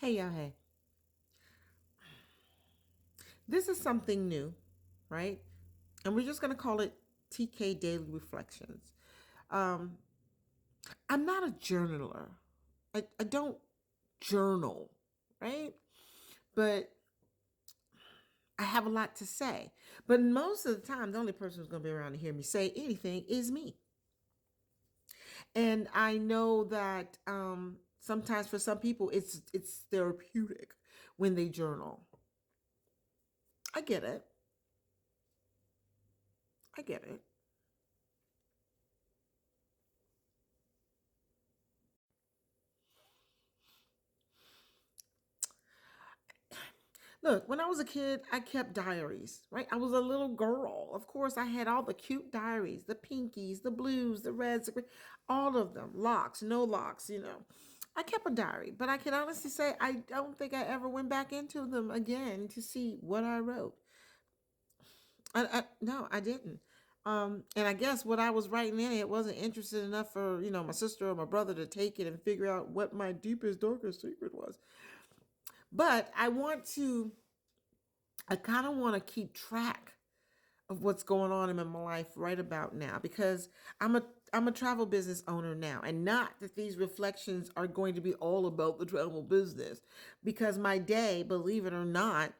Hey, y'all, hey. This is something new, right? And we're just going to call it TK Daily Reflections. Um, I'm not a journaler. I don't journal, right? But I have a lot to say. But most of the time, the only person who's going to be around to hear me say anything is me. And I know that sometimes for some people, it's therapeutic when they journal. I get it. I get it. Look, when I was a kid, I kept diaries, right? I was a little girl. Of course, I had all the cute diaries, the pinkies, the blues, the reds, all of them, locks, no locks. I kept a diary, but I can honestly say I don't think I ever went back into them again to see what I wrote. No, I didn't. And I guess what I was writing in it wasn't interested enough for, my sister or my brother to take it and figure out what my deepest, darkest secret was. But I kind of want to keep track of what's going on in my life right about now because I'm a travel business owner now, and not that these reflections are going to be all about the travel business, because my day, believe it or not,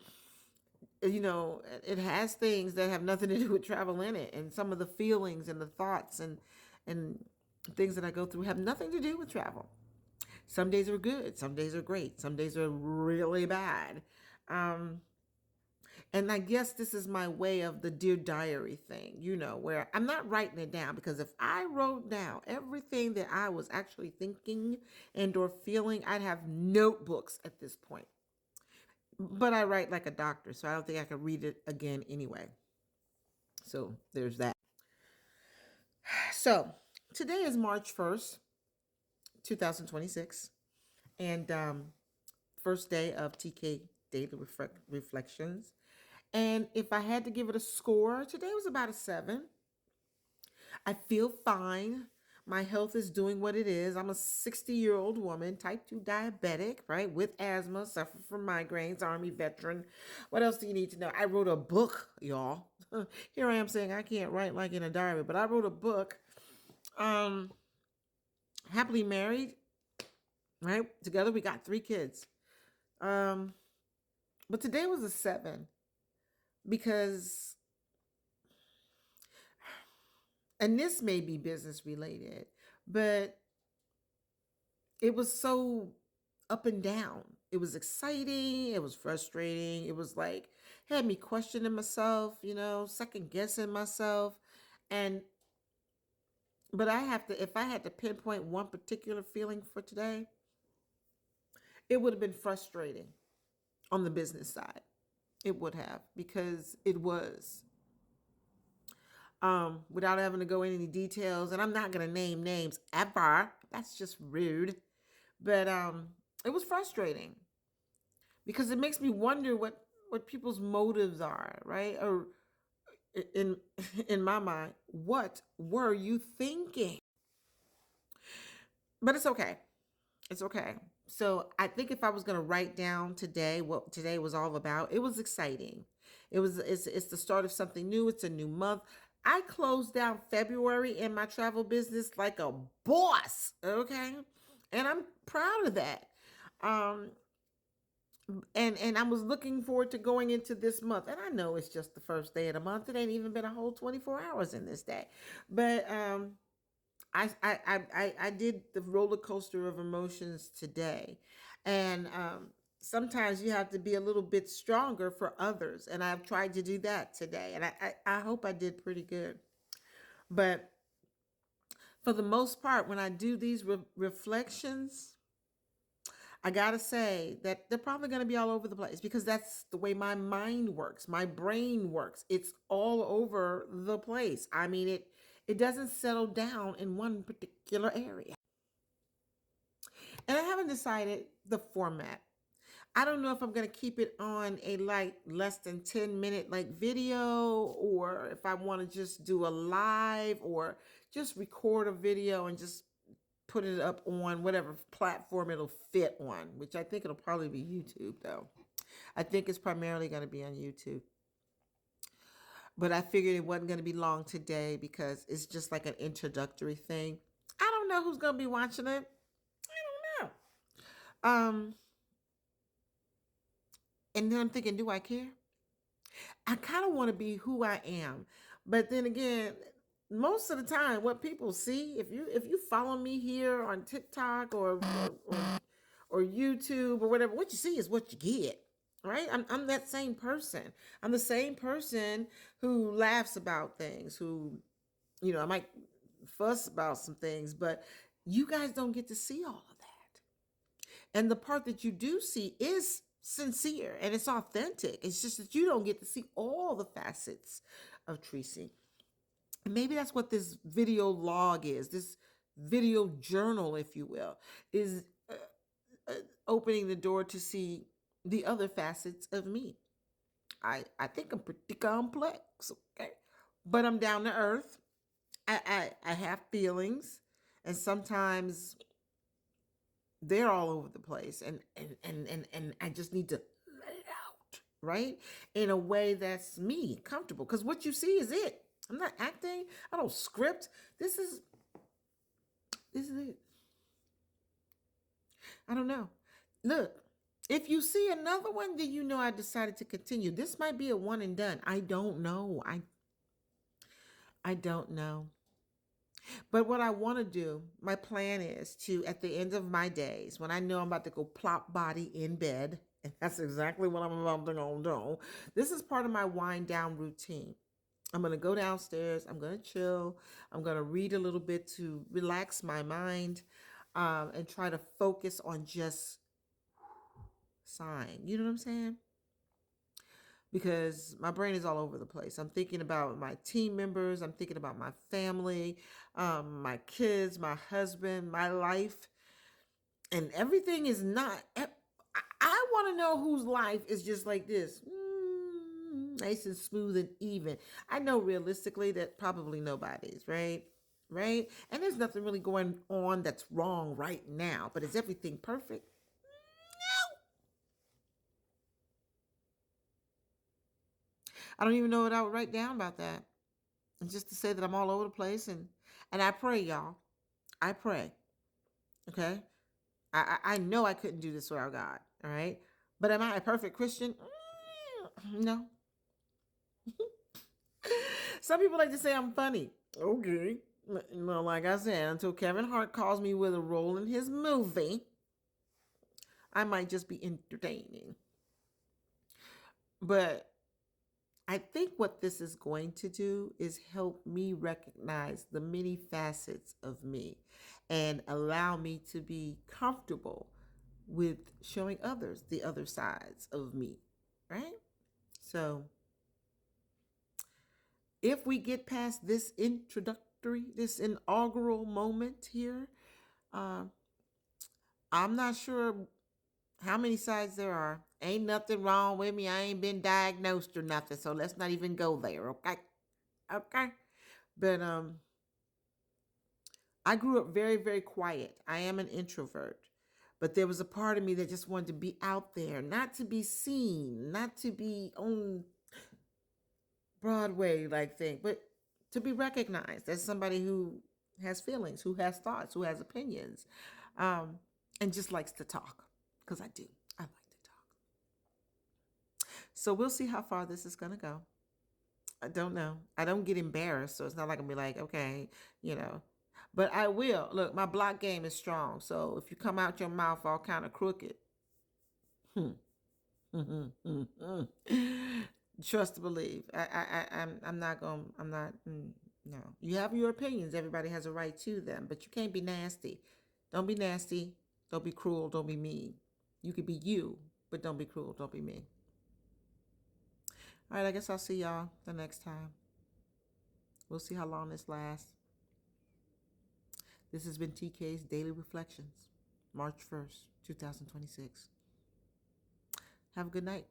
it has things that have nothing to do with travel in it, and some of the feelings and the thoughts and things that I go through have nothing to do with travel. Some days are good, some days are great, some days are really bad. Um, And I guess this is my way of the Dear Diary thing, where I'm not writing it down, because if I wrote down everything that I was actually thinking and or feeling, I'd have notebooks at this point. But I write like a doctor, so I don't think I could read it again anyway. So there's that. So today is March 1st, 2026, and first day of TK Daily Reflections. And if I had to give it a score, today was about a 7. I feel fine. My health is doing what it is. I'm a 60-year-old woman, type 2 diabetic, right? With asthma, suffer from migraines, Army veteran. What else do you need to know? I wrote a book, y'all. Here I am saying I can't write like in a diary, but I wrote a book. Um, Happily married, right? Together we got 3 kids. Um, but today was a 7 because, and this may be business related, but it was so up and down. It was exciting. It was frustrating. It was like, had me questioning myself, second guessing myself. And, but if I had to pinpoint one particular feeling for today, it would have been frustrating on the business side. It would have, because it was, without having to go into any details. And I'm not going to name names ever. That's just rude. But, it was frustrating, because it makes me wonder what people's motives are, right? Or in in my mind, what were you thinking? But it's okay. It's okay. So I think if I was going to write down today what today was all about, it was exciting. It's the start of something new. It's a new month. I closed down February in my travel business like a boss, okay? And I'm proud of that. Um, and I was looking forward to going into this month. And I know it's just the first day of the month. It ain't even been a whole 24 hours in this day. But I did the roller coaster of emotions today. And sometimes you have to be a little bit stronger for others. And I've tried to do that today. And I hope I did pretty good. But for the most part, when I do these reflections, I gotta say that they're probably gonna be all over the place, because that's the way my mind works, my brain works. It's all over the place. I mean, it doesn't settle down in one particular area. And I haven't decided the format. I don't know if I'm gonna keep it on a like less than 10-minute like video, or if I want to just do a live, or just record a video and just put it up on whatever platform it'll fit on, which I think it'll probably be YouTube though. I think it's primarily going to be on YouTube. But I figured it wasn't going to be long today because it's just like an introductory thing. I don't know who's going to be watching it. I don't know. And then I'm thinking, do I care? I kind of want to be who I am. But then again, most of the time what people see, if you follow me here on TikTok or YouTube or whatever, what you see is what you get. Right? I'm that same person. I'm the same person who laughs about things, who, I might fuss about some things, but you guys don't get to see all of that. And the part that you do see is sincere and it's authentic. It's just that you don't get to see all the facets of Tracy. And maybe that's what this video log is, this video journal, if you will, is opening the door to see the other facets of me. I think I'm pretty complex, okay? But I'm down to earth. I have feelings, and sometimes they're all over the place, and I just need to let it out, right? In a way that's me, comfortable. Because what you see is it. I'm not acting. I don't script. This is it. I don't know. Look, if you see another one, then you know I decided to continue. This might be a one and done. I don't know. I don't know. But what I want to do, my plan is to, at the end of my days, when I know I'm about to go plop body in bed, and that's exactly what I'm about to go do, this is part of my wind down routine. I'm going to go downstairs. I'm going to chill. I'm going to read a little bit to relax my mind and try to focus on just sighing. You know what I'm saying? Because my brain is all over the place. I'm thinking about my team members. I'm thinking about my family, my kids, my husband, my life. And everything is not... I want to know whose life is just like this. Nice and smooth and even. I know realistically that probably nobody's, right? Right? And there's nothing really going on that's wrong right now. But is everything perfect? I don't even know what I would write down about that. And just to say that I'm all over the place, and I pray, y'all. I pray. Okay? I know I couldn't do this without God. All right? But am I a perfect Christian? No. Some people like to say I'm funny. Okay. Well, like I said, until Kevin Hart calls me with a role in his movie, I might just be entertaining. But I think what this is going to do is help me recognize the many facets of me and allow me to be comfortable with showing others the other sides of me, right? So if we get past this this inaugural moment here, I'm not sure how many sides there are. Ain't nothing wrong with me. I ain't been diagnosed or nothing, so let's not even go there, okay? Okay? But I grew up very, very quiet. I am an introvert. But there was a part of me that just wanted to be out there, not to be seen, not to be on Broadway like thing, but to be recognized as somebody who has feelings, who has thoughts, who has opinions, and just likes to talk. Because I do. I like to talk. So we'll see how far this is going to go. I don't know. I don't get embarrassed, so it's not like I'm be like, okay, But I will. Look, my block game is strong. So if you come out your mouth all kind of crooked, trust to believe. I'm not going. I'm not. No. You have your opinions. Everybody has a right to them, but you can't be nasty. Don't be nasty. Don't be cruel. Don't be mean. You could be you, but don't be cruel. Don't be mean. All right, I guess I'll see y'all the next time. We'll see how long this lasts. This has been TK's Daily Reflections, March 1st, 2026. Have a good night.